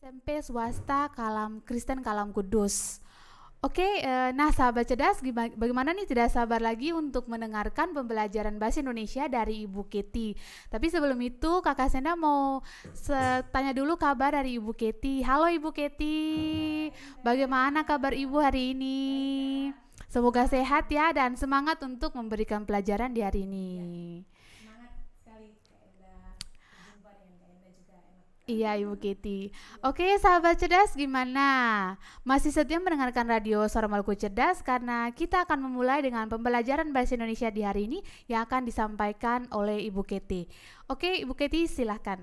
SMP swasta Kalam Kristen Kalam Kudus. Oke, nah sahabat cerdas, bagaimana nih, tidak sabar lagi untuk mendengarkan pembelajaran bahasa Indonesia dari Ibu Keti. Tapi sebelum itu, Kakak Senda mau tanya dulu kabar dari Ibu Keti. Halo Ibu Keti, bagaimana kabar Ibu hari ini? Semoga sehat ya dan semangat untuk memberikan pelajaran di hari ini. Iya Ibu Keti. Oke sahabat cerdas, gimana? Masih setia mendengarkan radio Suara Maluku Cerdas karena kita akan memulai dengan pembelajaran bahasa Indonesia di hari ini yang akan disampaikan oleh Ibu Keti. Oke Ibu Keti, silahkan.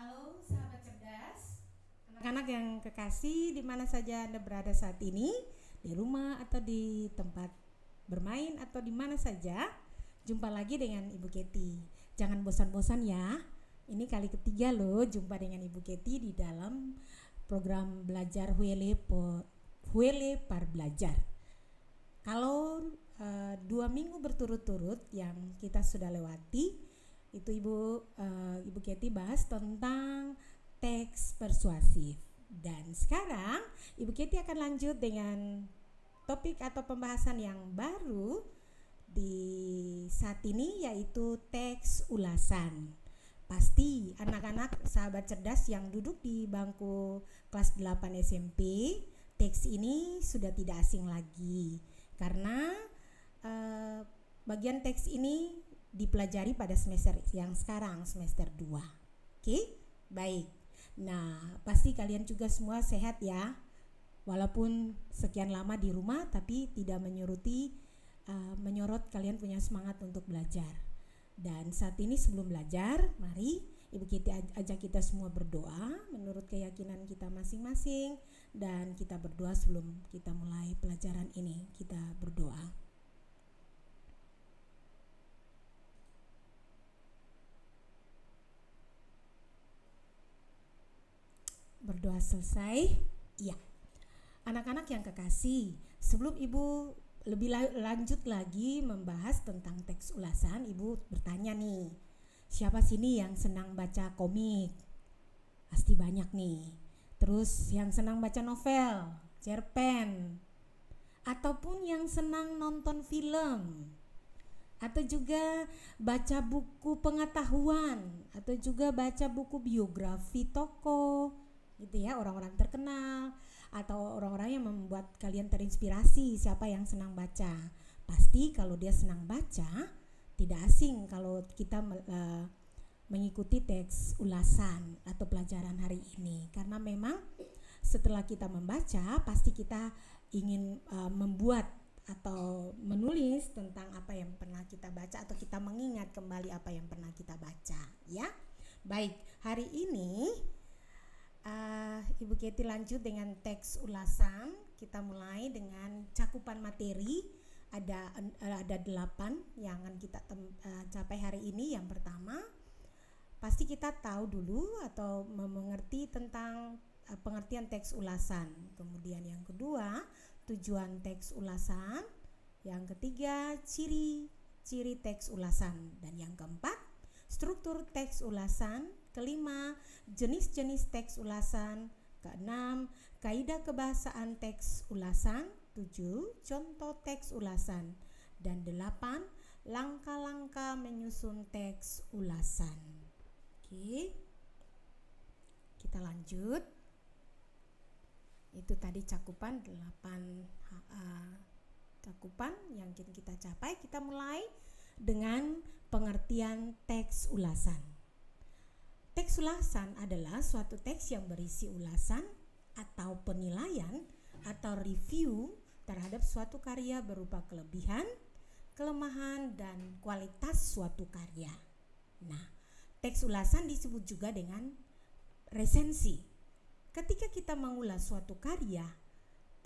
Halo sahabat cerdas, anak-anak yang kekasih di mana saja Anda berada saat ini, di rumah atau di tempat bermain atau di mana saja, jumpa lagi dengan Ibu Keti. Jangan bosan-bosan ya. Ini kali ketiga loh jumpa dengan Ibu Keti di dalam program belajar Huele Par Belajar. Kalau 2 minggu berturut-turut yang kita sudah lewati, itu Ibu Keti bahas tentang teks persuasif. Dan sekarang Ibu Keti akan lanjut dengan topik atau pembahasan yang baru di saat ini, yaitu teks ulasan. Pasti anak-anak sahabat cerdas yang duduk di bangku kelas 8 SMP, teks ini sudah tidak asing lagi karena bagian teks ini dipelajari pada semester yang sekarang, semester 2. Oke, baik. Nah, pasti kalian juga semua sehat ya. Walaupun sekian lama di rumah, tapi tidak menyorot kalian punya semangat untuk belajar. Dan saat ini sebelum belajar, mari Ibu Keti ajak kita semua berdoa menurut keyakinan kita masing-masing. Dan kita berdoa sebelum kita mulai pelajaran ini. Kita berdoa. Berdoa selesai? Iya. Anak-anak yang kekasih, sebelum Ibu lebih lanjut lagi membahas tentang teks ulasan, Ibu bertanya nih, siapa sini yang senang baca komik? Pasti banyak nih. Terus yang senang baca novel, cerpen, ataupun yang senang nonton film, atau juga baca buku pengetahuan, atau juga baca buku biografi tokoh, gitu ya, orang-orang terkenal, atau orang-orang yang membuat kalian terinspirasi. Siapa yang senang baca? Pasti kalau dia senang baca, tidak asing kalau kita mengikuti teks ulasan atau pelajaran hari ini. Karena memang setelah kita membaca, pasti kita ingin membuat atau menulis tentang apa yang pernah kita baca, atau kita mengingat kembali apa yang pernah kita baca, ya. Baik, hari ini Ibu Keti lanjut dengan teks ulasan. Kita mulai dengan cakupan materi. Ada 8 yang akan kita capai hari ini. Yang pertama, pasti kita tahu dulu atau mengerti tentang pengertian teks ulasan. Kemudian yang kedua, tujuan teks ulasan. Yang ketiga, ciri-ciri teks ulasan. Dan yang keempat, struktur teks ulasan. Kelima, jenis-jenis teks ulasan. Keenam, kaidah kebahasaan teks ulasan. 7, contoh teks ulasan. Dan 8, langkah-langkah menyusun teks ulasan. Oke, kita lanjut. Itu tadi cakupan 8 cakupan yang kita capai. Kita mulai dengan pengertian teks ulasan. Teks ulasan adalah suatu teks yang berisi ulasan atau penilaian atau review terhadap suatu karya berupa kelebihan, kelemahan, dan kualitas suatu karya. Nah, teks ulasan disebut juga dengan resensi. Ketika kita mengulas suatu karya,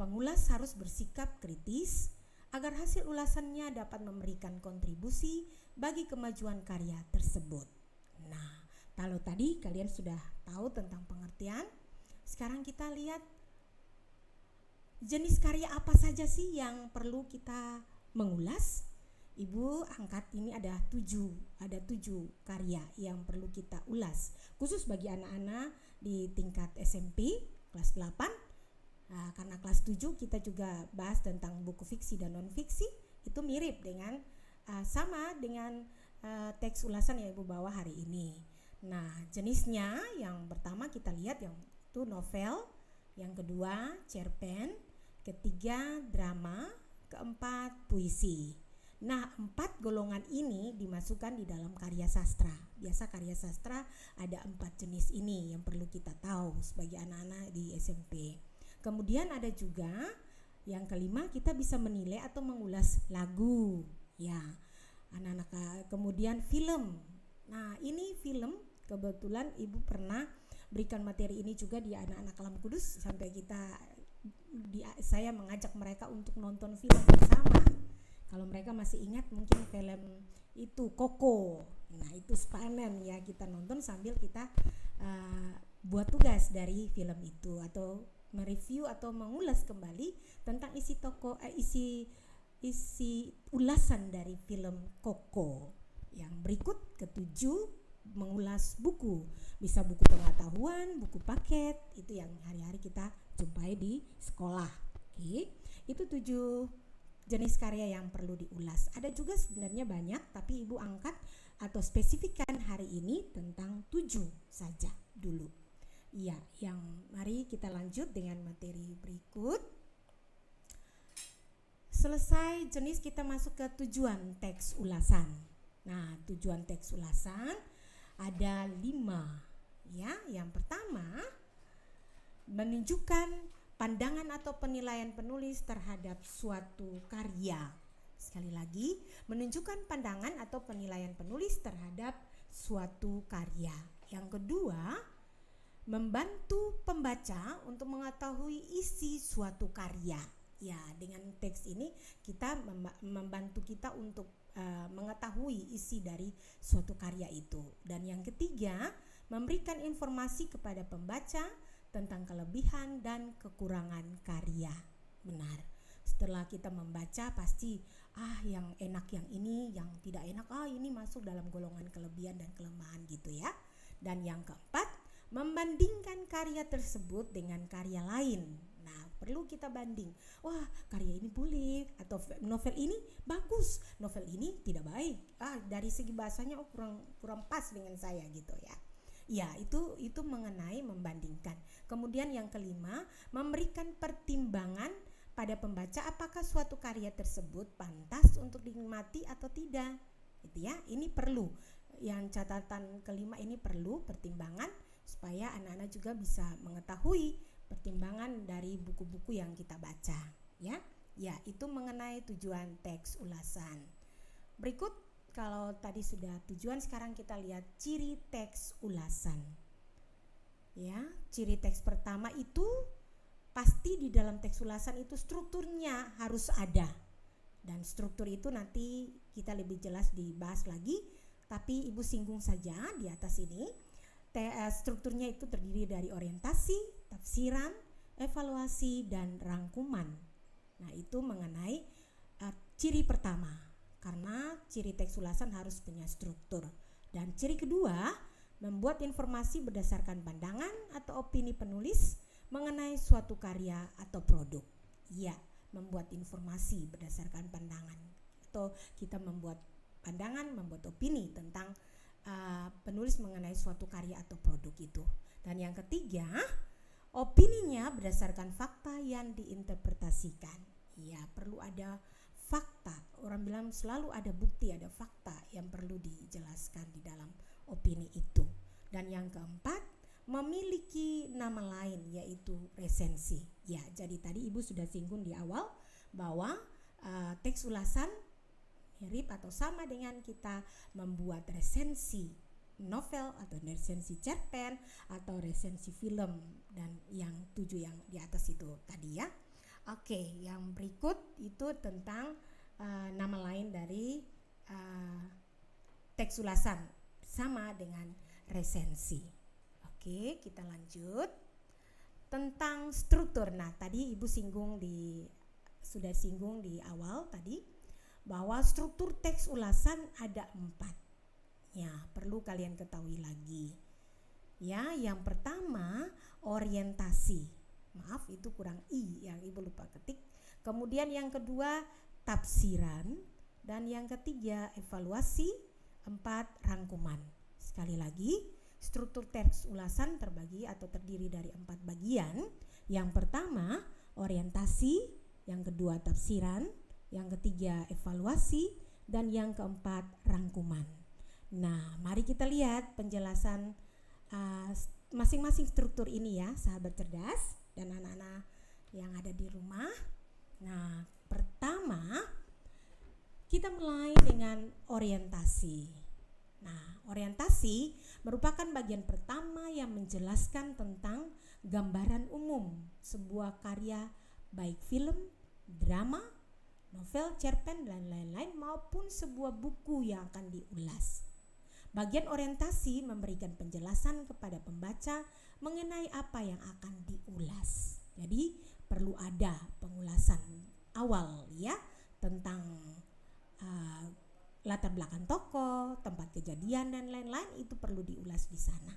pengulas harus bersikap kritis agar hasil ulasannya dapat memberikan kontribusi bagi kemajuan karya tersebut. Nah, kalau tadi kalian sudah tahu tentang pengertian, sekarang kita lihat jenis karya apa saja sih yang perlu kita mengulas. Ibu angkat ini ada 7 karya yang perlu kita ulas. Khusus bagi anak-anak di tingkat SMP kelas 8. Karena kelas 7 kita juga bahas tentang buku fiksi dan non fiksi, itu mirip dengan sama dengan teks ulasan yang Ibu bawa hari ini. Nah, jenisnya yang pertama kita lihat yang itu novel, yang kedua cerpen, ketiga drama, keempat puisi. Nah, 4 golongan ini dimasukkan di dalam karya sastra. Biasa karya sastra ada 4 jenis ini yang perlu kita tahu sebagai anak-anak di SMP. Kemudian ada juga yang kelima, kita bisa menilai atau mengulas lagu. Ya, anak-anak. Kemudian film. Nah, ini film kebetulan Ibu pernah berikan materi ini juga di anak-anak Kalam Kudus sampai saya mengajak mereka untuk nonton film bersama. Kalau mereka masih ingat mungkin film itu Koko. Nah, itu Spanen ya, kita nonton sambil kita buat tugas dari film itu atau mereview atau mengulas kembali tentang isi ulasan dari film Koko. Yang berikut ketujuh, mengulas buku. Bisa buku pengetahuan, buku paket, itu yang hari-hari kita jumpai di sekolah. Oke. Itu 7 jenis karya yang perlu diulas. Ada juga sebenarnya banyak, tapi Ibu angkat atau spesifikkan hari ini tentang 7 saja dulu. Iya, mari kita lanjut dengan materi berikut. Selesai jenis, kita masuk ke tujuan teks ulasan. Nah, tujuan teks ulasan ada 5. Ya, yang pertama menunjukkan pandangan atau penilaian penulis terhadap suatu karya. Sekali lagi, menunjukkan pandangan atau penilaian penulis terhadap suatu karya. Yang kedua, membantu pembaca untuk mengetahui isi suatu karya. Ya, dengan teks ini kita membantu kita untuk mengetahui isi dari suatu karya itu. Dan yang ketiga, memberikan informasi kepada pembaca tentang kelebihan dan kekurangan karya. Benar. Setelah kita membaca pasti yang enak yang ini, yang tidak enak ini masuk dalam golongan kelebihan dan kelemahan gitu ya. Dan yang keempat, membandingkan karya tersebut dengan karya lain. Nah, perlu kita banding. Wah, karya ini boleh, atau novel ini bagus, novel ini tidak baik. Dari segi bahasanya kurang pas dengan saya gitu ya. Ya, itu mengenai membandingkan. Kemudian yang kelima, memberikan pertimbangan pada pembaca apakah suatu karya tersebut pantas untuk dinikmati atau tidak. Gitu ya. Ini perlu. Yang catatan kelima ini perlu pertimbangan supaya anak-anak juga bisa mengetahui pertimbangan dari buku-buku yang kita baca, ya. Ya, itu mengenai tujuan teks ulasan. Berikut, kalau tadi sudah tujuan, sekarang kita lihat ciri teks ulasan. Ya, ciri teks pertama itu pasti di dalam teks ulasan itu strukturnya harus ada. Dan struktur itu nanti kita lebih jelas dibahas lagi, tapi Ibu singgung saja di atas ini. Strukturnya itu terdiri dari orientasi, tafsiran, evaluasi, dan rangkuman. Nah, itu mengenai ciri pertama. Karena ciri teks ulasan harus punya struktur. Dan ciri kedua, membuat informasi berdasarkan pandangan atau opini penulis mengenai suatu karya atau produk. Ya, membuat informasi berdasarkan pandangan. Atau kita membuat pandangan, membuat opini tentang penulis mengenai suatu karya atau produk itu. Dan yang ketiga, opininya berdasarkan fakta yang diinterpretasikan. Ya, perlu ada fakta. Orang bilang selalu ada bukti, ada fakta yang perlu dijelaskan di dalam opini itu. Dan yang keempat, memiliki nama lain yaitu resensi. Ya, jadi tadi Ibu sudah singgung di awal bahwa teks ulasan mirip atau sama dengan kita membuat resensi novel atau resensi cerpen atau resensi film, dan yang 7 yang di atas itu tadi ya. Oke, yang berikut itu tentang nama lain dari teks ulasan sama dengan resensi. Oke, kita lanjut tentang struktur. Nah, tadi Ibu sudah singgung di awal tadi bahwa struktur teks ulasan ada 4. Ya, perlu kalian ketahui lagi. Ya, yang pertama orientasi. Maaf, itu kurang i yang Ibu lupa ketik. Kemudian yang kedua tafsiran, dan yang ketiga evaluasi, 4 rangkuman. Sekali lagi, struktur teks ulasan terbagi atau terdiri dari 4 bagian. Yang pertama orientasi, yang kedua tafsiran, yang ketiga evaluasi, dan yang keempat rangkuman. Nah, mari kita lihat penjelasan masing-masing struktur ini ya, sahabat cerdas dan anak-anak yang ada di rumah. Nah, pertama kita mulai dengan orientasi. Nah, orientasi merupakan bagian pertama yang menjelaskan tentang gambaran umum sebuah karya, baik film, drama, novel, cerpen, dan lain-lain, maupun sebuah buku yang akan diulas. Bagian orientasi memberikan penjelasan kepada pembaca mengenai apa yang akan diulas. Jadi perlu ada pengulasan awal ya tentang latar belakang tokoh, tempat kejadian, dan lain-lain, itu perlu diulas di sana.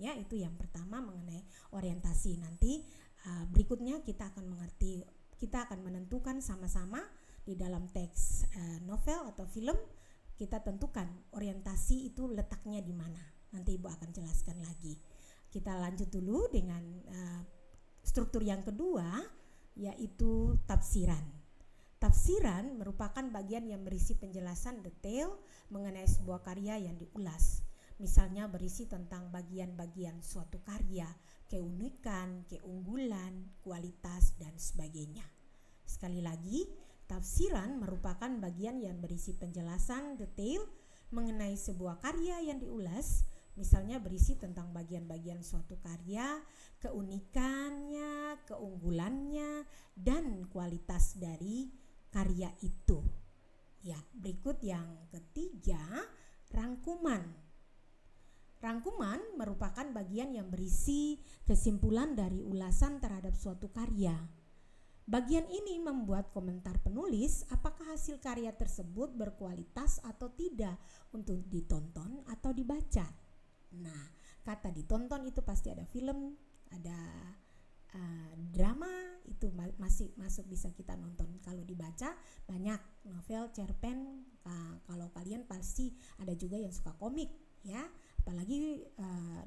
Ya, itu yang pertama mengenai orientasi. Nanti berikutnya kita akan menentukan sama-sama di dalam teks novel atau film. Kita tentukan orientasi itu letaknya di mana. Nanti Ibu akan jelaskan lagi. Kita lanjut dulu dengan struktur yang kedua, yaitu tafsiran. Tafsiran merupakan bagian yang berisi penjelasan detail mengenai sebuah karya yang diulas. Misalnya berisi tentang bagian-bagian suatu karya, keunikan, keunggulan, kualitas, dan sebagainya. Sekali lagi, tafsiran merupakan bagian yang berisi penjelasan detail mengenai sebuah karya yang diulas, misalnya berisi tentang bagian-bagian suatu karya, keunikannya, keunggulannya, dan kualitas dari karya itu. Ya, berikut yang ketiga, rangkuman. Rangkuman merupakan bagian yang berisi kesimpulan dari ulasan terhadap suatu karya. Bagian ini membuat komentar penulis apakah hasil karya tersebut berkualitas atau tidak untuk ditonton atau dibaca. Nah, kata ditonton itu pasti ada film, ada drama, itu masih masuk bisa kita nonton. Kalau dibaca banyak novel, cerpen, kalau kalian pasti ada juga yang suka komik ya, apalagi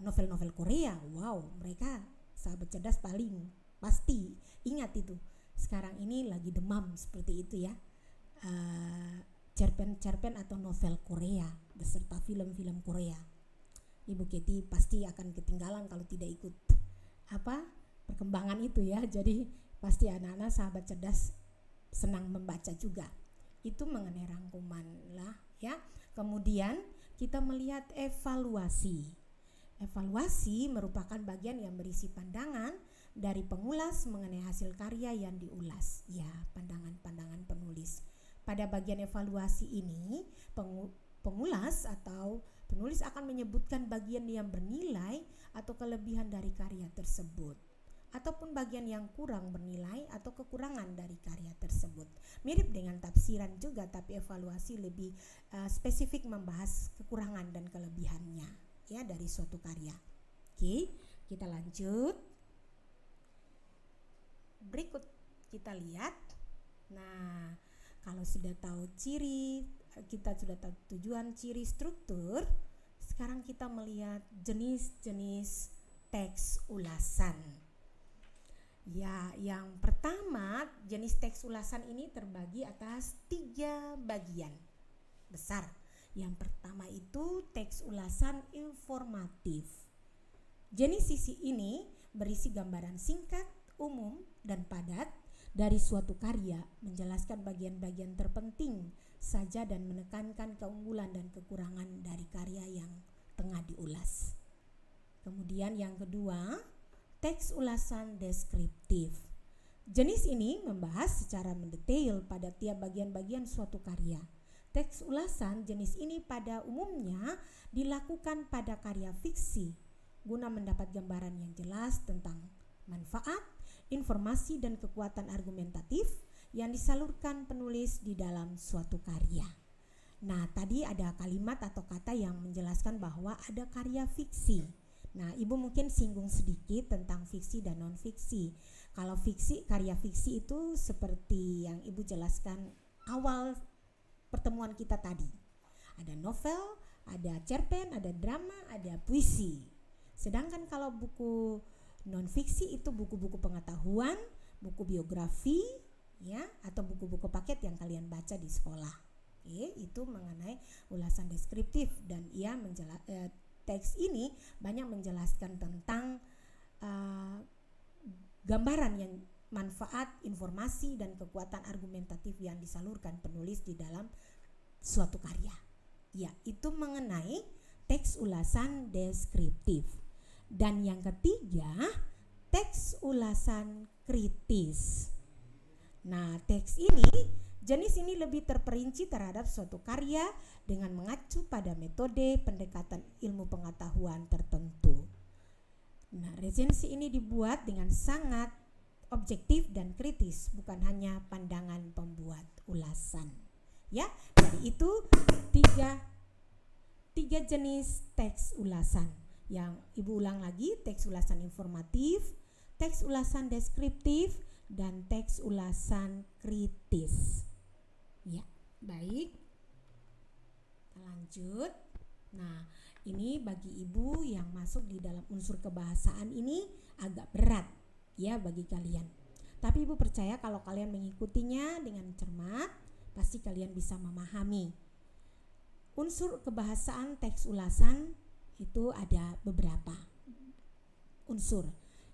novel-novel Korea. Wow, mereka sahabat cerdas paling pasti ingat itu. Sekarang ini lagi demam seperti itu ya, cerpen-cerpen atau novel Korea beserta film-film Korea. Ibu Keti pasti akan ketinggalan kalau tidak ikut perkembangan itu ya. Jadi pasti anak-anak sahabat cerdas senang membaca juga. Itu mengenai rangkuman lah ya. Kemudian kita melihat evaluasi. Evaluasi merupakan bagian yang berisi pandangan dari pengulas mengenai hasil karya yang diulas. Ya, pandangan-pandangan penulis. Pada bagian evaluasi ini, pengulas atau penulis akan menyebutkan bagian yang bernilai atau kelebihan dari karya tersebut, ataupun bagian yang kurang bernilai atau kekurangan dari karya tersebut. Mirip dengan tafsiran juga, tapi evaluasi lebih spesifik membahas kekurangan dan kelebihannya ya dari suatu karya. Oke, kita lanjut. Berikut kita lihat. Nah, kalau sudah tahu ciri, kita sudah tahu tujuan, ciri, struktur, sekarang kita melihat jenis-jenis teks ulasan. Ya, yang pertama, jenis teks ulasan ini terbagi atas 3 bagian besar. Yang pertama itu teks ulasan informatif. Jenis sisi ini berisi gambaran singkat, umum, dan padat dari suatu karya, menjelaskan bagian-bagian terpenting saja dan menekankan keunggulan dan kekurangan dari karya yang tengah diulas. Kemudian yang kedua, teks ulasan deskriptif. Jenis ini membahas secara mendetail pada tiap bagian-bagian suatu karya. Teks ulasan jenis ini pada umumnya dilakukan pada karya fiksi guna mendapat gambaran yang jelas tentang manfaat, informasi, dan kekuatan argumentatif yang disalurkan penulis di dalam suatu karya. Nah, tadi ada kalimat atau kata yang menjelaskan bahwa ada karya fiksi. Nah, Ibu mungkin singgung sedikit tentang fiksi dan non-fiksi. Kalau fiksi, karya fiksi itu seperti yang Ibu jelaskan awal pertemuan kita tadi. Ada novel, ada cerpen, ada drama, ada puisi. Sedangkan kalau buku non-fiksi itu buku-buku pengetahuan, buku biografi, ya, atau buku-buku paket yang kalian baca di sekolah. Itu mengenai ulasan deskriptif, dan ia teks ini banyak menjelaskan tentang gambaran yang manfaat, informasi, dan kekuatan argumentatif yang disalurkan penulis di dalam suatu karya. Ya, itu mengenai teks ulasan deskriptif. Dan yang ketiga, teks ulasan kritis. Nah, teks ini, jenis ini lebih terperinci terhadap suatu karya dengan mengacu pada metode pendekatan ilmu pengetahuan tertentu. Nah, resensi ini dibuat dengan sangat objektif dan kritis, bukan hanya pandangan pembuat ulasan. Ya, jadi itu tiga jenis teks ulasan. Yang Ibu ulang lagi, teks ulasan informatif, teks ulasan deskriptif, dan teks ulasan kritis. Ya, baik. Kita lanjut. Nah, ini bagi Ibu yang masuk di dalam unsur kebahasaan ini agak berat ya bagi kalian. Tapi Ibu percaya kalau kalian mengikutinya dengan cermat, pasti kalian bisa memahami. Unsur kebahasaan teks ulasan itu ada beberapa unsur.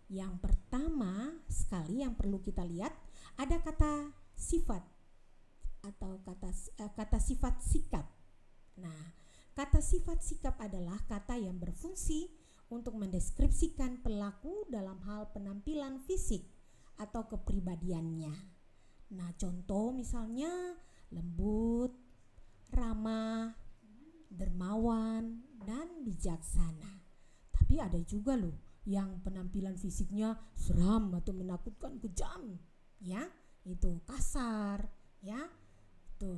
Yang pertama sekali yang perlu kita lihat, ada kata sifat atau kata sifat sikap. Nah, kata sifat sikap adalah kata yang berfungsi untuk mendeskripsikan pelaku dalam hal penampilan fisik atau kepribadiannya. Nah, contoh misalnya lembut, ramah, dermawan, dan bijaksana. Tapi ada juga loh yang penampilan fisiknya seram atau menakutkan, kejam, ya, itu kasar, ya, itu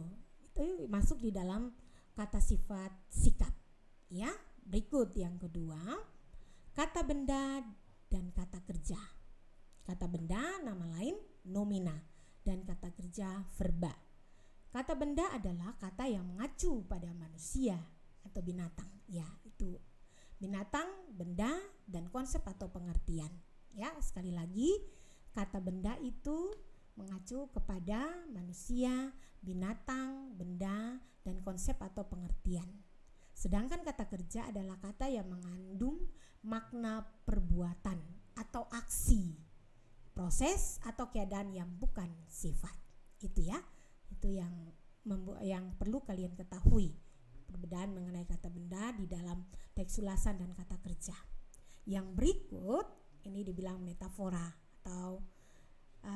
masuk di dalam kata sifat sikap, ya. Berikut yang kedua, kata benda dan kata kerja. Kata benda nama lain nomina, dan kata kerja verba. Kata benda adalah kata yang mengacu pada manusia atau binatang, ya, itu binatang, benda, dan konsep atau pengertian. Ya, sekali lagi, kata benda itu mengacu kepada manusia, binatang, benda, dan konsep atau pengertian. Sedangkan kata kerja adalah kata yang mengandung makna perbuatan atau aksi, proses atau keadaan yang bukan sifat. Itu ya, itu yang perlu kalian ketahui. Perbedaan mengenai kata benda di dalam teks ulasan dan kata kerja. Yang berikut ini dibilang metafora atau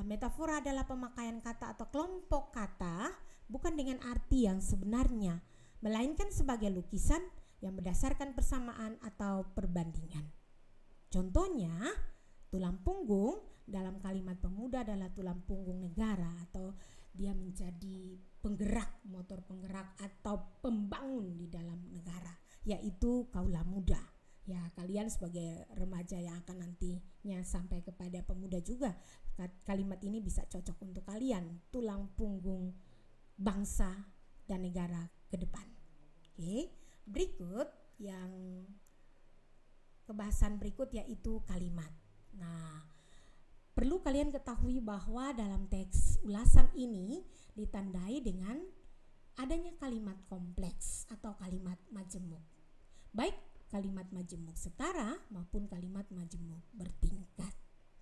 metafora adalah pemakaian kata atau kelompok kata bukan dengan arti yang sebenarnya, melainkan sebagai lukisan yang berdasarkan persamaan atau perbandingan. Contohnya, tulang punggung dalam kalimat pemuda adalah tulang punggung negara, atau dia menjadi penggerak, motor penggerak atau pembangun di dalam negara, yaitu kaula muda. Ya, kalian sebagai remaja yang akan nantinya sampai kepada pemuda juga, kalimat ini bisa cocok untuk kalian, tulang punggung bangsa dan negara ke depan. Oke, berikut yang kebahasan berikut yaitu kalimat. Nah, perlu kalian ketahui bahwa dalam teks ulasan ini ditandai dengan adanya kalimat kompleks atau kalimat majemuk. Baik kalimat majemuk setara maupun kalimat majemuk bertingkat.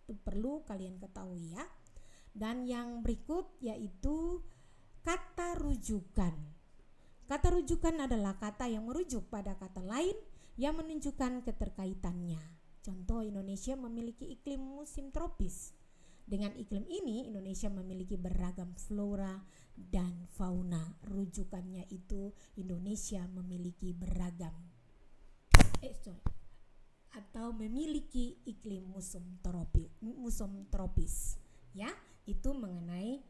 Itu perlu kalian ketahui ya. Dan yang berikut yaitu kata rujukan. Kata rujukan adalah kata yang merujuk pada kata lain yang menunjukkan keterkaitannya. Contoh, Indonesia memiliki iklim musim tropis. Dengan iklim ini, Indonesia memiliki beragam flora dan fauna. Rujukannya itu Indonesia memiliki beragam atau memiliki iklim musim tropis. Ya, itu mengenai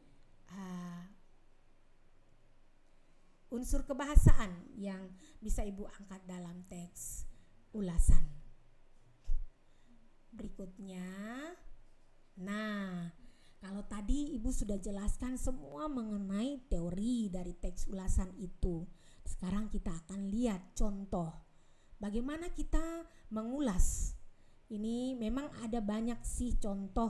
unsur kebahasaan yang bisa Ibu angkat dalam teks ulasan. berikutnya. Nah, kalau tadi Ibu sudah jelaskan semua mengenai teori dari teks ulasan itu. Sekarang kita akan lihat contoh bagaimana kita mengulas. Ini memang ada banyak sih contoh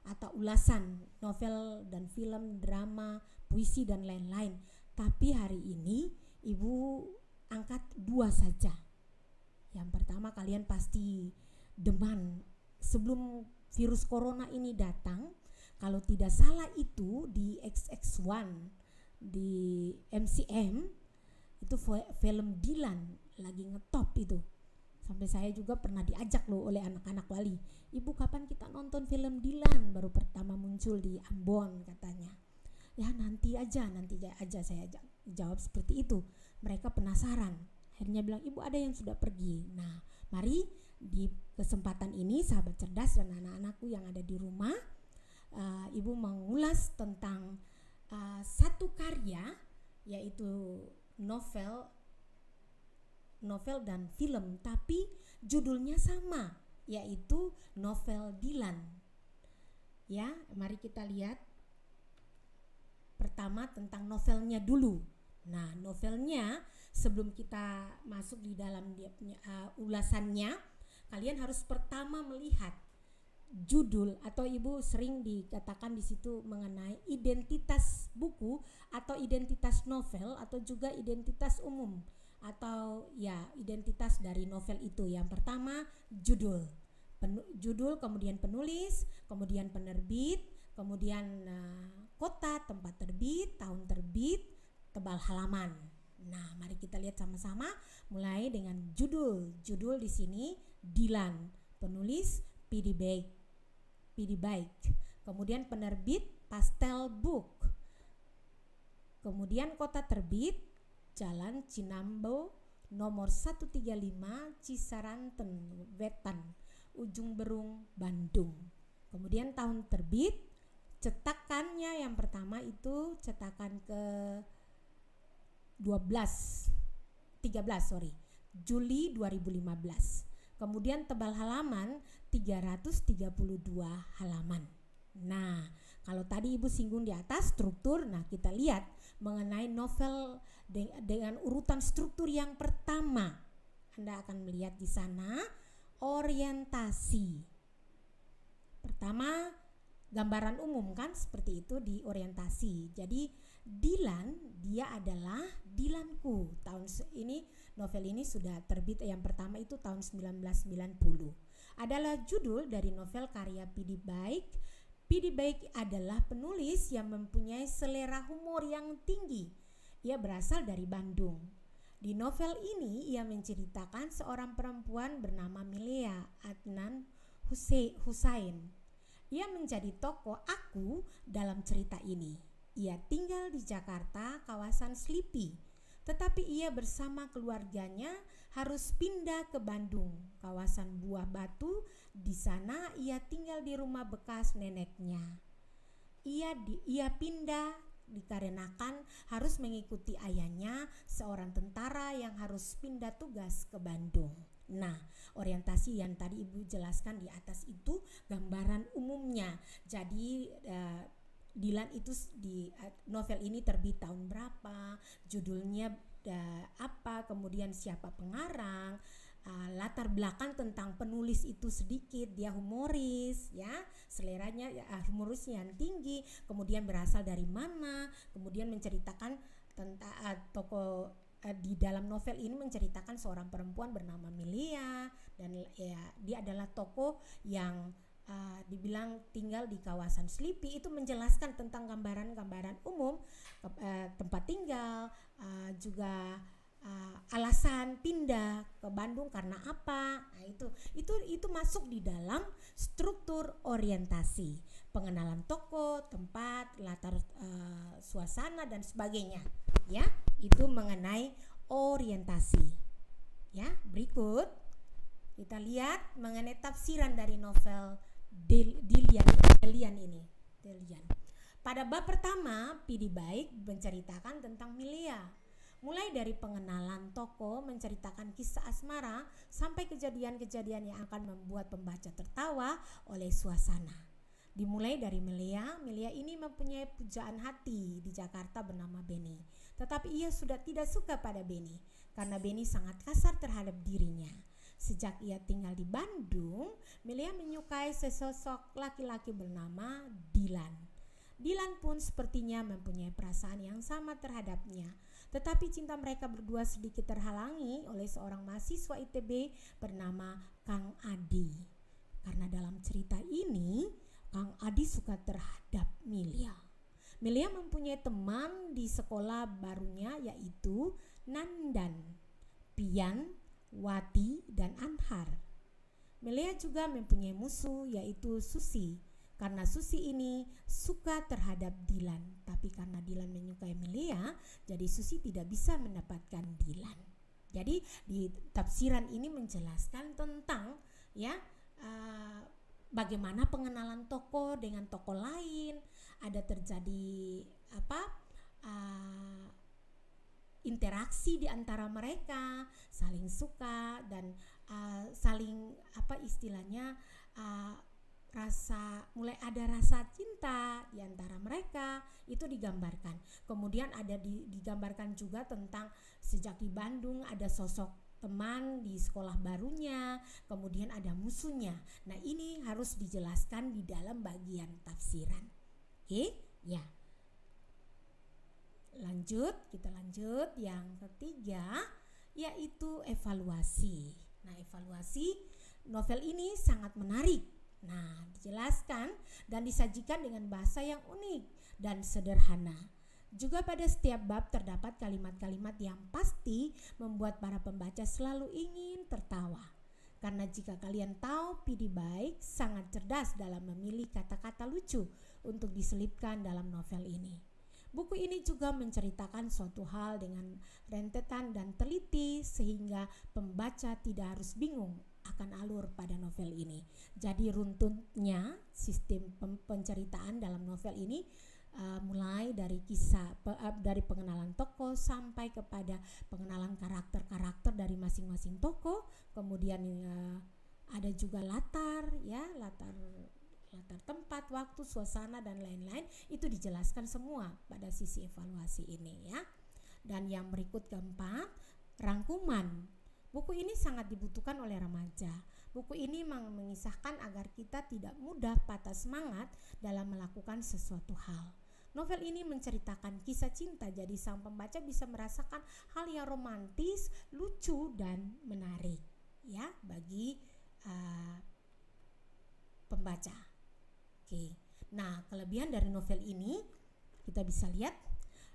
atau ulasan novel dan film, drama, puisi dan lain-lain. Tapi hari ini Ibu angkat 2 saja. Yang pertama, kalian pasti deman sebelum virus corona ini datang. Kalau tidak salah itu di XX1 di MCM itu film Dylan lagi ngetop itu. Sampai saya juga pernah diajak loh oleh anak-anak wali. Ibu, kapan kita nonton film Dylan? Baru pertama muncul di Ambon katanya. Ya nanti aja saya jawab seperti itu. Mereka penasaran. Akhirnya bilang, Ibu ada yang sudah pergi. Nah, mari di kesempatan ini sahabat cerdas dan anak-anakku yang ada di rumah, Ibu mengulas tentang satu karya, yaitu novel dan film, tapi judulnya sama, yaitu novel Dylan. Ya, mari kita lihat pertama tentang novelnya dulu. Nah, novelnya sebelum kita masuk di dalam dia punya ulasannya, kalian harus pertama melihat judul, atau Ibu sering dikatakan di situ mengenai identitas buku atau identitas novel atau juga identitas umum atau ya identitas dari novel itu. Yang pertama judul, kemudian penulis, kemudian penerbit, kemudian kota tempat terbit, tahun terbit, tebal halaman. Nah, mari kita lihat sama-sama mulai dengan judul. Judul di sini Dylan, penulis P.D. Bike. Kemudian penerbit Pastel Book. Kemudian kota terbit Jalan Cinambo nomor 135 Cisaranten Wetan, Ujung Berung, Bandung. Kemudian tahun terbit, cetakannya yang pertama itu cetakan ke 13 Juli 2015. Kemudian tebal halaman 332 halaman. Nah, kalau tadi Ibu singgung di atas struktur, nah kita lihat mengenai novel dengan urutan struktur yang pertama. Anda akan melihat di sana orientasi. Pertama, gambaran umum kan seperti itu di orientasi. Jadi Dylan, dia adalah Dylanku. Tahun ini novel ini sudah terbit yang pertama itu tahun 1990. Adalah judul dari novel karya P.D. Bike. P.D. Bike adalah penulis yang mempunyai selera humor yang tinggi. Ia berasal dari Bandung. Di novel ini ia menceritakan seorang perempuan bernama Milea Adnan Husain. Ia menjadi tokoh aku dalam cerita ini. Ia tinggal di Jakarta, kawasan Slipi, tetapi ia bersama keluarganya harus pindah ke Bandung, kawasan Buah Batu. Di sana ia tinggal di rumah bekas neneknya. Ia pindah dikarenakan harus mengikuti ayahnya, seorang tentara yang harus pindah tugas ke Bandung. Nah, orientasi yang tadi Ibu jelaskan di atas itu gambaran umumnya. Jadi Dylan itu di novel ini terbit tahun berapa, judulnya apa, kemudian siapa pengarang, latar belakang tentang penulis itu sedikit, dia humoris ya, seleranya humorisnya yang tinggi, kemudian berasal dari mana, kemudian menceritakan tentang tokoh di dalam novel ini menceritakan seorang perempuan bernama Milea, dan ya dia adalah tokoh yang dibilang tinggal di kawasan Slipi. Itu menjelaskan tentang gambaran-gambaran umum, tempat tinggal, juga alasan pindah ke Bandung karena apa. Nah, itu masuk di dalam struktur orientasi, pengenalan tokoh, tempat, latar suasana dan sebagainya. Ya, itu mengenai orientasi. Ya, berikut kita lihat mengenai tafsiran dari novel Dylan ini. Pada bab pertama, P.D. Bike menceritakan tentang Milea. mulai dari pengenalan tokoh, menceritakan kisah asmara, sampai kejadian-kejadian yang akan membuat pembaca tertawa oleh suasana. Dimulai dari Melia. Melia ini mempunyai pujaan hati di Jakarta bernama Beni. Tetapi ia sudah tidak suka pada Beni karena Beni sangat kasar terhadap dirinya. Sejak ia tinggal di Bandung, Melia menyukai sesosok laki-laki bernama Dilan. Dilan pun sepertinya mempunyai perasaan yang sama terhadapnya. Tetapi cinta mereka berdua sedikit terhalangi oleh seorang mahasiswa ITB bernama Kang Adi. Karena dalam cerita ini Kang Adi suka terhadap Melia. Melia mempunyai teman di sekolah barunya yaitu Nandan, Pian, Wati, dan Anhar. Melia juga mempunyai musuh yaitu Susi. Karena Susi ini suka terhadap Dilan, tapi karena Dilan menyukai Melia, jadi Susi tidak bisa mendapatkan Dilan. Jadi di tafsiran ini menjelaskan tentang bagaimana pengenalan tokoh dengan tokoh lain, ada terjadi interaksi di antara mereka, saling suka dan saling mulai ada rasa cinta di antara mereka, itu digambarkan. Kemudian ada digambarkan juga tentang sejak di Bandung ada sosok teman di sekolah barunya, kemudian ada musuhnya. Nah, ini harus dijelaskan di dalam bagian tafsiran. Oke, ya. Kita lanjut yang ketiga, yaitu evaluasi. Nah, evaluasi novel ini sangat menarik. Nah, dijelaskan dan disajikan dengan bahasa yang unik dan sederhana. Juga pada setiap bab terdapat kalimat-kalimat yang pasti membuat para pembaca selalu ingin tertawa. Karena jika kalian tahu, P.D. Baik sangat cerdas dalam memilih kata-kata lucu untuk diselipkan dalam novel ini. Buku ini juga menceritakan suatu hal dengan rentetan dan teliti sehingga pembaca tidak harus bingung akan alur pada novel ini. Jadi runtunnya sistem penceritaan dalam novel ini mulai dari dari pengenalan tokoh sampai kepada pengenalan karakter-karakter dari masing-masing tokoh, kemudian ada juga latar tempat, waktu, suasana dan lain-lain, itu dijelaskan semua pada sisi evaluasi ini ya. Dan yang berikut keempat, rangkuman. Buku ini sangat dibutuhkan oleh remaja. Buku ini mengisahkan agar kita tidak mudah patah semangat dalam melakukan sesuatu hal. Novel ini menceritakan kisah cinta, jadi sang pembaca bisa merasakan hal yang romantis, lucu, dan menarik ya bagi pembaca. Oke. Nah, kelebihan dari novel ini kita bisa lihat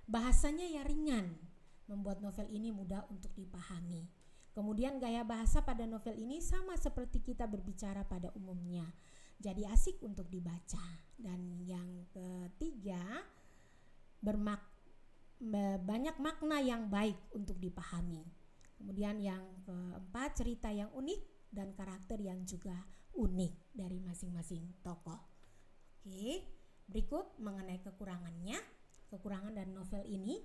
bahasanya yang ringan, membuat novel ini mudah untuk dipahami. Kemudian gaya bahasa pada novel ini sama seperti kita berbicara pada umumnya. Jadi asik untuk dibaca. Dan yang ketiga, banyak makna yang baik untuk dipahami. Kemudian yang keempat, cerita yang unik dan karakter yang juga unik dari masing-masing tokoh. Oke, berikut mengenai kekurangannya. Kekurangan dari novel ini,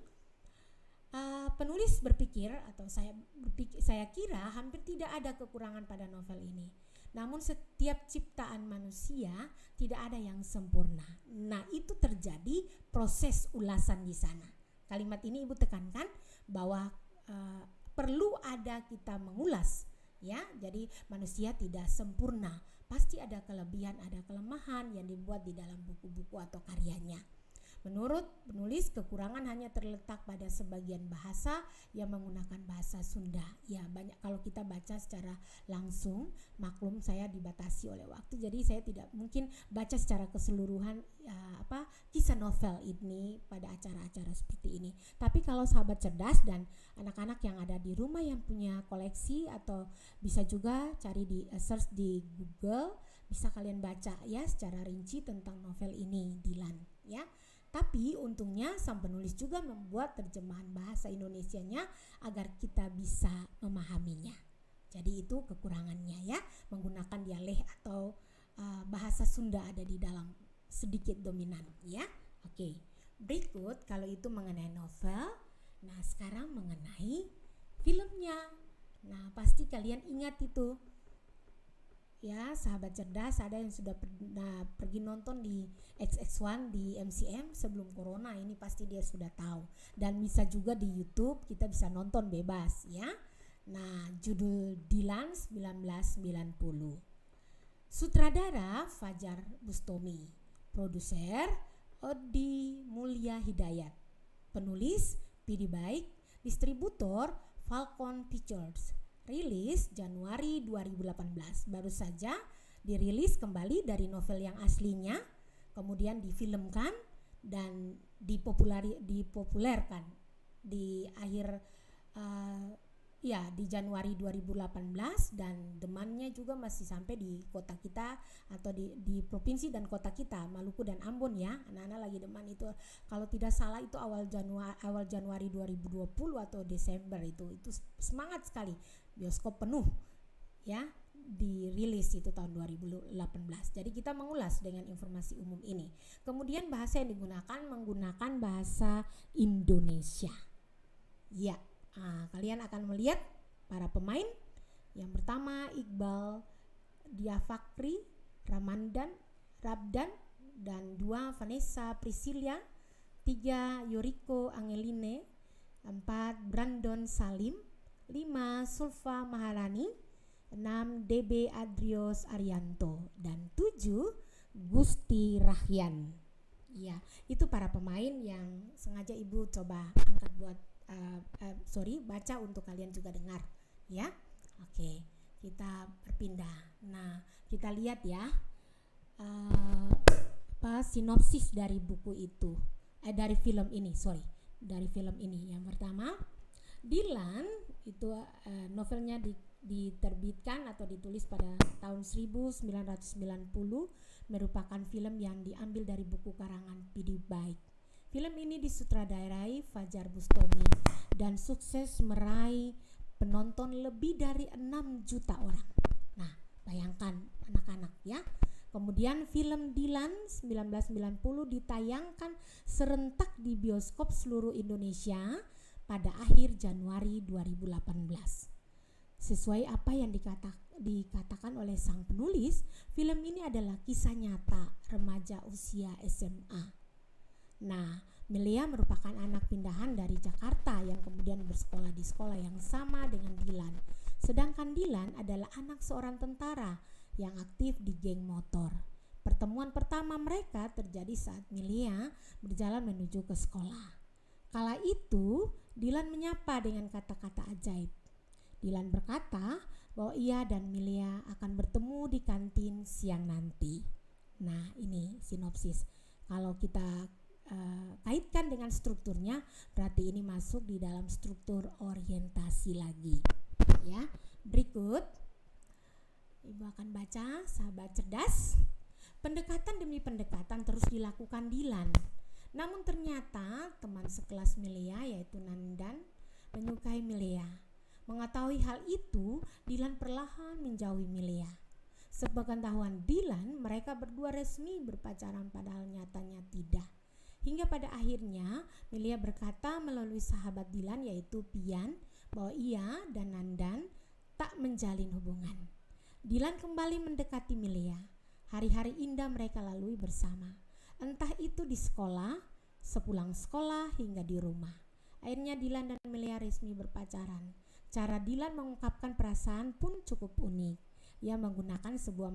penulis berpikir atau saya kira hampir tidak ada kekurangan pada novel ini. Namun setiap ciptaan manusia tidak ada yang sempurna. Nah, itu terjadi proses ulasan di sana. Kalimat ini Ibu tekankan bahwa perlu ada kita mengulas ya. Jadi manusia tidak sempurna. Pasti ada kelebihan, ada kelemahan yang dibuat di dalam buku-buku atau karyanya. Menurut penulis, kekurangan hanya terletak pada sebagian bahasa yang menggunakan bahasa Sunda. Ya, banyak kalau kita baca secara langsung, maklum saya dibatasi oleh waktu, jadi saya tidak mungkin baca secara keseluruhan kisah novel ini pada acara-acara seperti ini. Tapi kalau sahabat cerdas dan anak-anak yang ada di rumah yang punya koleksi atau bisa juga cari di search di Google, bisa kalian baca ya secara rinci tentang novel ini, Dilan ya. Tapi untungnya sang penulis juga membuat terjemahan bahasa Indonesianya agar kita bisa memahaminya. Jadi itu kekurangannya ya, menggunakan dialek atau bahasa Sunda ada di dalam sedikit dominan ya. Oke, berikut kalau itu mengenai novel. Nah, sekarang mengenai mengenai filmnya. Nah, pasti kalian ingat itu. Ya, sahabat cerdas, ada yang sudah pernah pergi nonton di XX1 di MCM sebelum corona, ini pasti dia sudah tahu. Dan bisa juga di YouTube, kita bisa nonton bebas ya. Nah, judul Dilan 1990. Sutradara Fajar Bustami, produser Odi Mulya Hidayat, penulis Pidi Baik, distributor Falcon Pictures. Rilis Januari 2018, baru saja dirilis kembali dari novel yang aslinya, kemudian difilmkan dan dipopulerkan di akhir di Januari 2018, dan demannya juga masih sampai di kota kita atau di provinsi dan kota kita, Maluku dan Ambon ya. Anak-anak lagi deman itu, kalau tidak salah itu awal Januari 2020 atau Desember itu semangat sekali, bioskop penuh ya, dirilis itu tahun 2018. Jadi kita mengulas dengan informasi umum ini. Kemudian bahasa yang menggunakan bahasa Indonesia. Ya. Kalian akan melihat para pemain. Yang pertama Iqbal Diafakri, Rabdan, dan 2 Vanessa Priscilia, 3 Yoriko Angeline, 4 Brandon Salim, 5 Sulfa Maharani, 6 DB Adrios Arianto, dan 7 Gusti Rahyan. Ya, itu para pemain yang sengaja Ibu coba angkat buat baca untuk kalian juga dengar ya. Oke, kita berpindah. Nah, kita lihat ya sinopsis dari buku itu, dari film ini. Yang pertama, Dilan itu novelnya diterbitkan atau ditulis pada tahun 1990, merupakan film yang diambil dari buku karangan Pidi Baik. Film ini disutradarai Fajar Bustami dan sukses meraih penonton lebih dari 6 juta orang. Nah, bayangkan anak-anak ya. Kemudian film Dilan 1990 ditayangkan serentak di bioskop seluruh Indonesia pada akhir Januari 2018. Sesuai apa yang dikatakan oleh sang penulis, film ini adalah kisah nyata remaja usia SMA. Nah, Melia merupakan anak pindahan dari Jakarta yang kemudian bersekolah di sekolah yang sama dengan Dilan. Sedangkan Dilan adalah anak seorang tentara yang aktif di geng motor. Pertemuan pertama mereka terjadi saat Melia berjalan menuju ke sekolah. Kala itu, Dilan menyapa dengan kata-kata ajaib. Dilan berkata bahwa ia dan Melia akan bertemu di kantin siang nanti. Nah, ini sinopsis. Kalau kita kaitkan dengan strukturnya, berarti ini masuk di dalam struktur orientasi lagi ya. Berikut Ibu akan baca, sahabat cerdas. Pendekatan demi pendekatan terus dilakukan Dilan, namun ternyata teman sekelas Melia yaitu Nandan menyukai Melia. Mengetahui hal itu, Dilan perlahan menjauhi Melia. Sepengetahuan Dilan, mereka berdua resmi berpacaran padahal nyatanya tidak. Hingga pada akhirnya Melia berkata melalui sahabat Dilan yaitu Pian bahwa ia dan Nandan tak menjalin hubungan. Dilan kembali mendekati Melia. Hari-hari indah mereka lalui bersama. Entah itu di sekolah, sepulang sekolah hingga di rumah. Akhirnya Dilan dan Melia resmi berpacaran. Cara Dilan mengungkapkan perasaan pun cukup unik. Ia menggunakan sebuah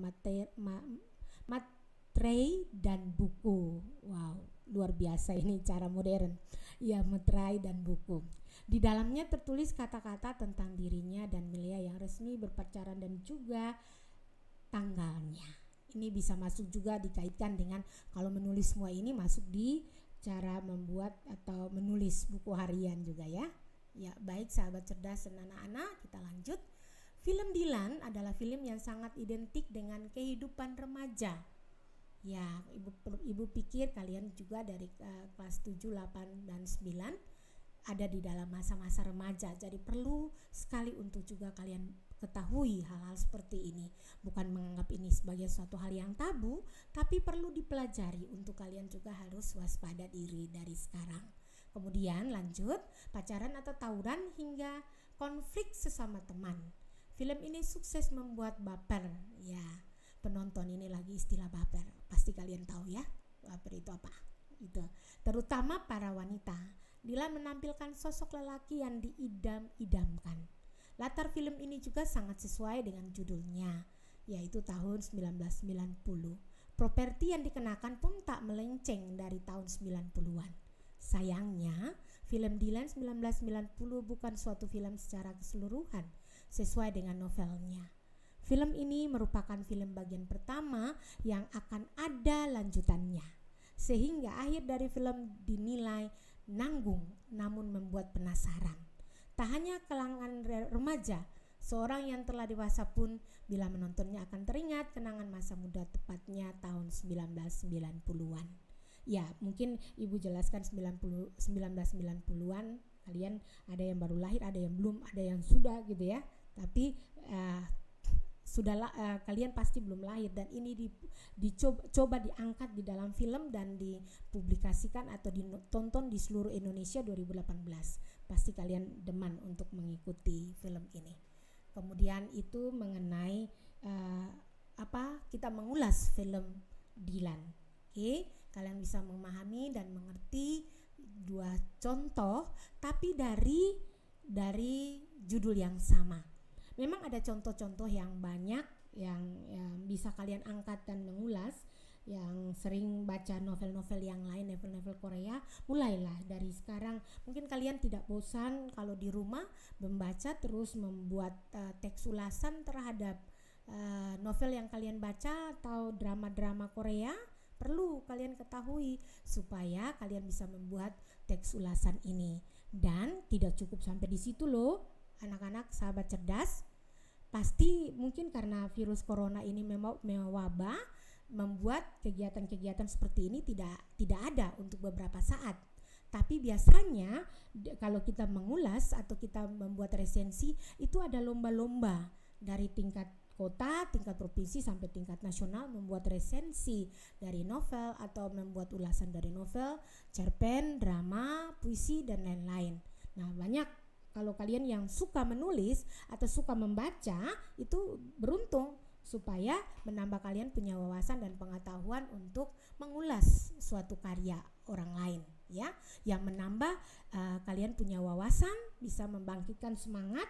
materai dan buku. Wow, luar biasa ini cara modern. Ya, materai dan buku. Di dalamnya tertulis kata-kata tentang dirinya dan Melia yang resmi berpacaran dan juga tanggalnya. Ini bisa masuk juga dikaitkan dengan kalau menulis semua ini masuk di cara membuat atau menulis buku harian juga ya. Ya, baik sahabat cerdas dan anak-anak, kita lanjut. Film Dilan adalah film yang sangat identik dengan kehidupan remaja. Ya, ibu pikir kalian juga dari kelas 7, 8, dan 9 ada di dalam masa-masa remaja. Jadi perlu sekali untuk juga kalian ketahui hal-hal seperti ini. Bukan menganggap ini sebagai suatu hal yang tabu, tapi perlu dipelajari untuk kalian juga harus waspada diri dari sekarang. Kemudian lanjut, pacaran atau tawuran hingga konflik sesama teman. Film ini sukses membuat baper. Ya, penonton ini lagi istilah baper. Pasti kalian tahu ya, baper itu apa? Itu. Terutama para wanita. Dilan menampilkan sosok lelaki yang diidam-idamkan. Latar film ini juga sangat sesuai dengan judulnya, yaitu tahun 1990. Properti yang dikenakan pun tak melenceng dari tahun 90-an. Sayangnya, film Dilan 1990 bukan suatu film secara keseluruhan sesuai dengan novelnya. Film ini merupakan film bagian pertama yang akan ada lanjutannya. Sehingga akhir dari film dinilai nanggung namun membuat penasaran. Tak hanya kalangan remaja, seorang yang telah dewasa pun bila menontonnya akan teringat kenangan masa muda, tepatnya tahun 1990-an. Ya, mungkin Ibu jelaskan 1990-an, kalian ada yang baru lahir, ada yang belum, ada yang sudah gitu ya. Tapi kalian pasti belum lahir, dan ini dicoba diangkat di dalam film dan dipublikasikan atau ditonton di seluruh Indonesia 2018. Pasti kalian deman untuk mengikuti film ini. Kemudian itu mengenai kita mengulas film Dilan. Oke, kalian bisa memahami dan mengerti dua contoh tapi dari judul yang sama. Memang ada contoh-contoh yang banyak yang bisa kalian angkat dan mengulas. Yang sering baca novel-novel yang lain, novel-novel Korea, mulailah dari sekarang. Mungkin kalian tidak bosan kalau di rumah membaca terus membuat teks ulasan terhadap novel yang kalian baca atau drama-drama Korea. Perlu kalian ketahui supaya kalian bisa membuat teks ulasan ini. Dan tidak cukup sampai di situ loh, anak-anak sahabat cerdas. Pasti mungkin karena virus corona ini mewabah, membuat kegiatan-kegiatan seperti ini tidak ada untuk beberapa saat. Tapi biasanya kalau kita mengulas atau kita membuat resensi, itu ada lomba-lomba dari tingkat kota, tingkat provinsi sampai tingkat nasional, membuat resensi dari novel atau membuat ulasan dari novel, cerpen, drama, puisi dan lain-lain. Nah, banyak. Kalau kalian yang suka menulis atau suka membaca, itu beruntung supaya menambah kalian punya wawasan dan pengetahuan untuk mengulas suatu karya orang lain, ya, yang menambah kalian punya wawasan, bisa membangkitkan semangat,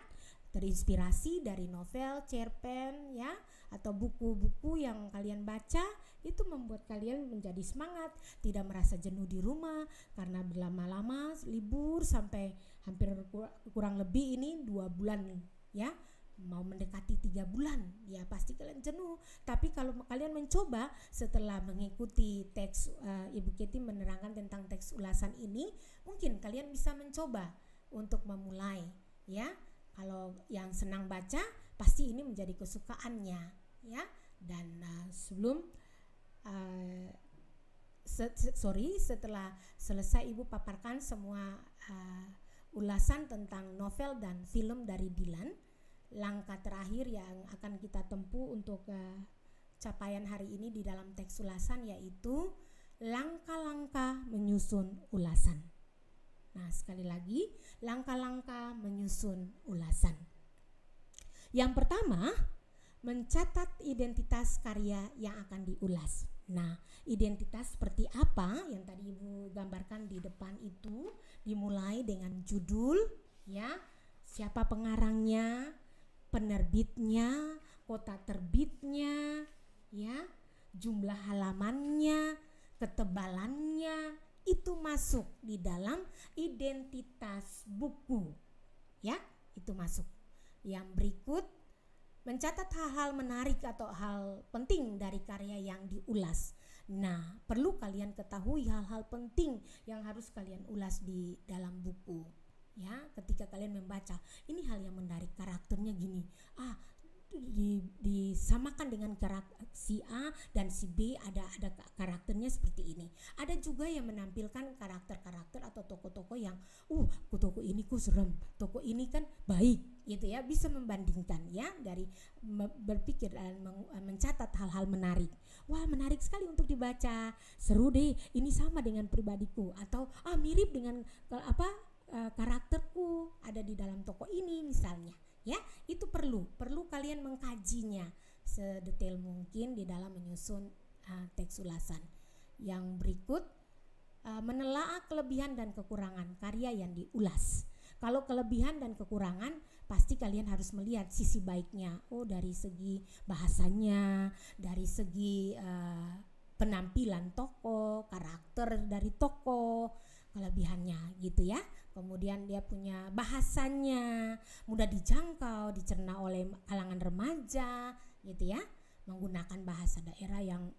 terinspirasi dari novel, cerpen, ya, atau buku-buku yang kalian baca. Itu membuat kalian menjadi semangat, tidak merasa jenuh di rumah karena berlama-lama libur sampai hampir kurang lebih ini 2 bulan, ya, mau mendekati 3 bulan, ya pasti kalian jenuh. Tapi kalau kalian mencoba setelah mengikuti teks Ibu Kety menerangkan tentang teks ulasan ini, mungkin kalian bisa mencoba untuk memulai, ya. Kalau yang senang baca pasti ini menjadi kesukaannya, ya. Dan setelah selesai Ibu paparkan semua ulasan tentang novel dan film dari Dilan, langkah terakhir yang akan kita tempuh untuk capaian hari ini di dalam teks ulasan yaitu langkah-langkah menyusun ulasan. Nah, sekali lagi, langkah-langkah menyusun ulasan. Yang pertama, mencatat identitas karya yang akan diulas. Nah, identitas seperti apa yang tadi Ibu gambarkan di depan itu, dimulai dengan judul, ya, siapa pengarangnya, penerbitnya, kota terbitnya, ya, jumlah halamannya, ketebalannya, itu masuk di dalam identitas buku, ya, itu masuk. Yang berikut, mencatat hal-hal menarik atau hal penting dari karya yang diulas. Nah, perlu kalian ketahui hal-hal penting yang harus kalian ulas di dalam buku, ya, ketika kalian membaca. Ini hal yang menarik, karakternya gini, disamakan dengan karakter si A dan si B, ada karakternya seperti ini. Ada juga yang menampilkan karakter-karakter atau tokoh-tokoh yang tokoh ini kok serem, tokoh ini kan baik, gitu ya, bisa membandingkan ya, dari berpikir dan mencatat hal-hal menarik. Wah, menarik sekali untuk dibaca, seru deh, ini sama dengan pribadiku, atau mirip dengan karakterku ada di dalam toko ini misalnya ya. Itu perlu kalian mengkajinya sedetail mungkin di dalam menyusun teks ulasan. Yang berikut, menelaah kelebihan dan kekurangan karya yang diulas. Kalau kelebihan dan kekurangan, pasti kalian harus melihat sisi baiknya. Dari segi bahasanya, dari segi penampilan tokoh, karakter dari tokoh, kelebihannya gitu ya. Kemudian dia punya bahasanya mudah dijangkau, dicerna oleh kalangan remaja gitu ya, menggunakan bahasa daerah yang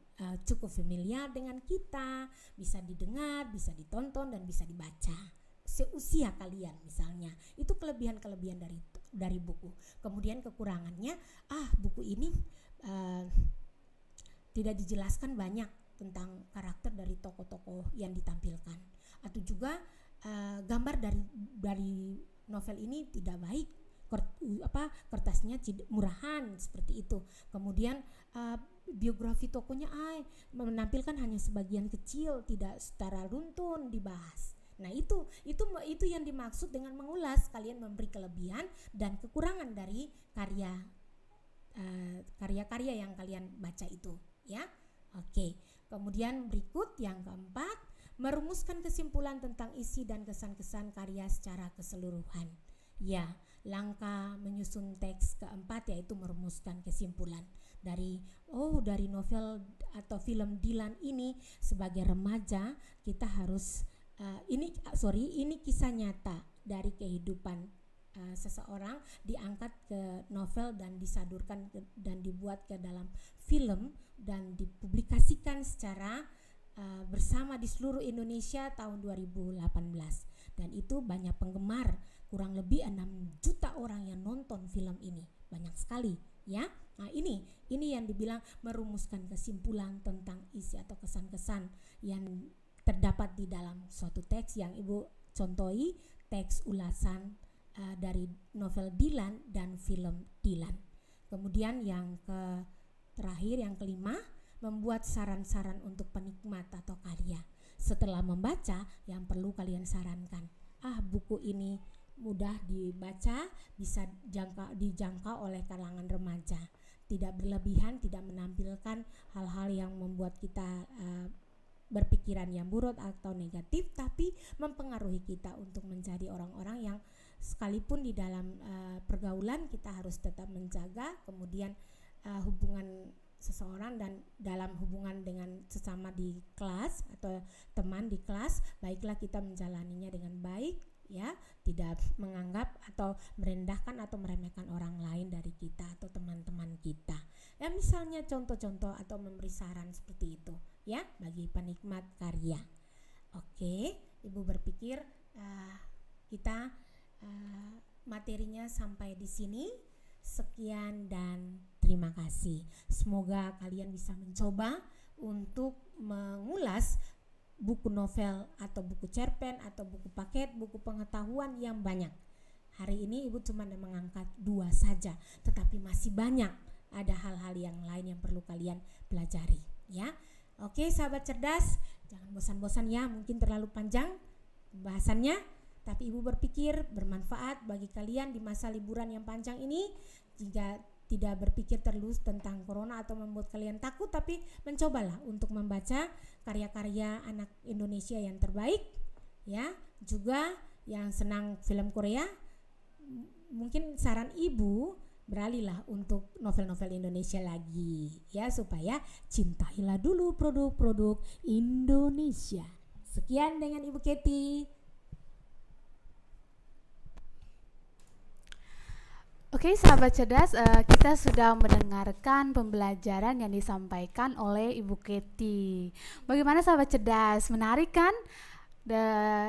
cukup familiar dengan kita, bisa didengar, bisa ditonton, dan bisa dibaca seusia kalian misalnya. Itu kelebihan-kelebihan dari buku. Kemudian kekurangannya, buku ini tidak dijelaskan banyak tentang karakter dari tokoh-tokoh yang ditampilkan, atau juga gambar dari novel ini tidak baik, kertasnya murahan seperti itu. Kemudian biografi tokohnya menampilkan hanya sebagian kecil, tidak secara runtun dibahas. Nah, itu yang dimaksud dengan mengulas. Kalian memberi kelebihan dan kekurangan dari karya-karya yang kalian baca itu ya. Oke. Kemudian berikut yang keempat, merumuskan kesimpulan tentang isi dan kesan-kesan karya secara keseluruhan. Ya, langkah menyusun teks keempat yaitu merumuskan kesimpulan dari novel atau film Dylan ini. Sebagai remaja kita harus ini kisah nyata dari kehidupan seseorang, diangkat ke novel dan disadurkan dan dibuat ke dalam film dan dipublikasikan secara bersama di seluruh Indonesia tahun 2018, dan itu banyak penggemar, kurang lebih 6 juta orang yang nonton film ini, banyak sekali ya. Nah, ini yang dibilang merumuskan kesimpulan tentang isi atau kesan-kesan yang terdapat di dalam suatu teks yang Ibu contohi, teks ulasan dari novel Dylan dan film Dylan. Kemudian yang terakhir, yang kelima, membuat saran-saran untuk penikmat atau karya. Setelah membaca, yang perlu kalian sarankan, buku ini mudah dibaca, bisa dijangkau oleh kalangan remaja, tidak berlebihan, tidak menampilkan hal-hal yang membuat kita berpikiran yang buruk atau negatif, tapi mempengaruhi kita untuk menjadi orang-orang yang sekalipun di dalam pergaulan kita harus tetap menjaga. Kemudian hubungan seseorang dan dalam hubungan dengan sesama di kelas atau teman di kelas, baiklah kita menjalaninya dengan baik ya, tidak menganggap atau merendahkan atau meremehkan orang lain dari kita atau teman-teman kita ya, misalnya contoh-contoh atau memberi saran seperti itu ya bagi penikmat karya. Oke, Ibu berpikir kita materinya sampai di sini. Sekian dan terima kasih. Semoga kalian bisa mencoba untuk mengulas buku novel atau buku cerpen atau buku paket, buku pengetahuan yang banyak. Hari ini Ibu cuma mengangkat 2 saja, tetapi masih banyak. Ada hal-hal yang lain yang perlu kalian pelajari ya. Oke, sahabat cerdas, jangan bosan-bosan ya, mungkin terlalu panjang pembahasannya, tapi Ibu berpikir bermanfaat bagi kalian di masa liburan yang panjang ini. Jika tidak berpikir terus tentang corona atau membuat kalian takut, tapi mencobalah untuk membaca karya-karya anak Indonesia yang terbaik ya. Juga yang senang film Korea, mungkin saran Ibu beralihlah untuk novel-novel Indonesia lagi ya, supaya cintailah dulu produk-produk Indonesia. Sekian dengan Ibu Kety. Oke, sahabat cerdas, kita sudah mendengarkan pembelajaran yang disampaikan oleh Ibu Kety. Bagaimana sahabat cerdas? Menarik kan?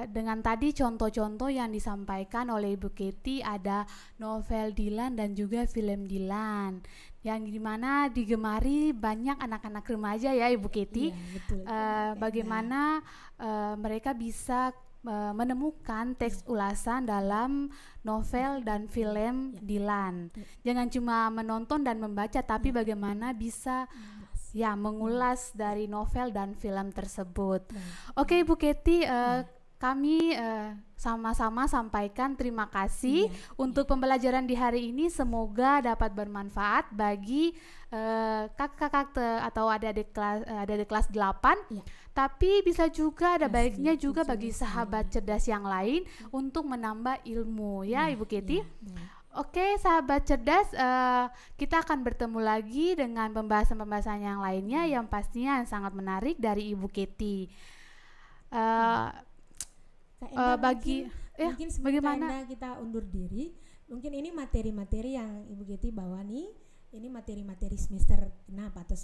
Dengan tadi contoh-contoh yang disampaikan oleh Ibu Kety, ada novel Dylan dan juga film Dylan, yang dimana digemari banyak anak-anak remaja ya Ibu Kety. Iya, betul. Bagaimana mereka bisa menemukan teks ulasan dalam novel dan film Dilan. Jangan cuma menonton dan membaca, tapi bagaimana bisa mengulas dari novel dan film tersebut. Oke, Ibu Kety, kami sama-sama sampaikan terima kasih untuk pembelajaran di hari ini. Semoga dapat bermanfaat bagi kakak-kakak atau adik-adik kelas 8. Tapi bisa juga ada baiknya juga bagi sahabat cerdas yang lain untuk menambah ilmu, ya Ibu Kety. Oke, sahabat cerdas, kita akan bertemu lagi dengan pembahasan-pembahasan yang lainnya yang pastinya sangat menarik dari Ibu Kety. Mungkin bagaimana kita undur diri. Mungkin ini materi-materi yang Ibu Kety bawa nih. Ini materi-materi semester kenapa atau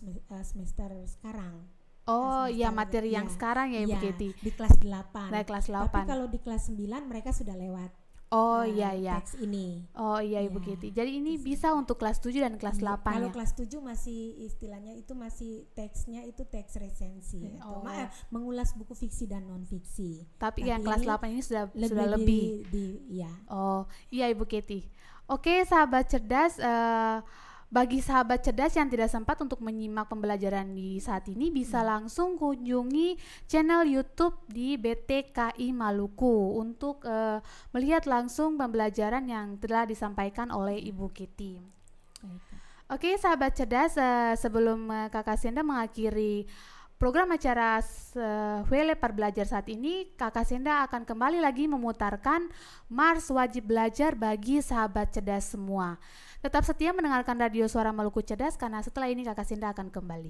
semester sekarang. Oh iya, materi yang sekarang ya Ibu Kety. Di kelas 8. Nah, kelas 8. Tapi kalau di kelas 9 mereka sudah lewat. Teks ini. Oh iya Ibu Kety. Jadi ini bisa untuk kelas 7 dan kelas 8 Kalau ya. kelas 7 masih istilahnya itu masih teksnya itu teks resensi atau mengulas buku fiksi dan non fiksi. Tapi yang kelas 8 ini sudah lebih. Oh iya Ibu Kety. Oke, sahabat cerdas, bagi sahabat cerdas yang tidak sempat untuk menyimak pembelajaran di saat ini, bisa langsung kunjungi channel YouTube di BTKI Maluku untuk melihat langsung pembelajaran yang telah disampaikan oleh Ibu Kety. Oke, sahabat cerdas, sebelum Kakak Senda mengakhiri program acara WL Belajar saat ini, Kakak Senda akan kembali lagi memutarkan Mars Wajib Belajar bagi sahabat cerdas semua. Tetap setia mendengarkan Radio Suara Maluku Cerdas, karena setelah ini Kakak Senda akan kembali.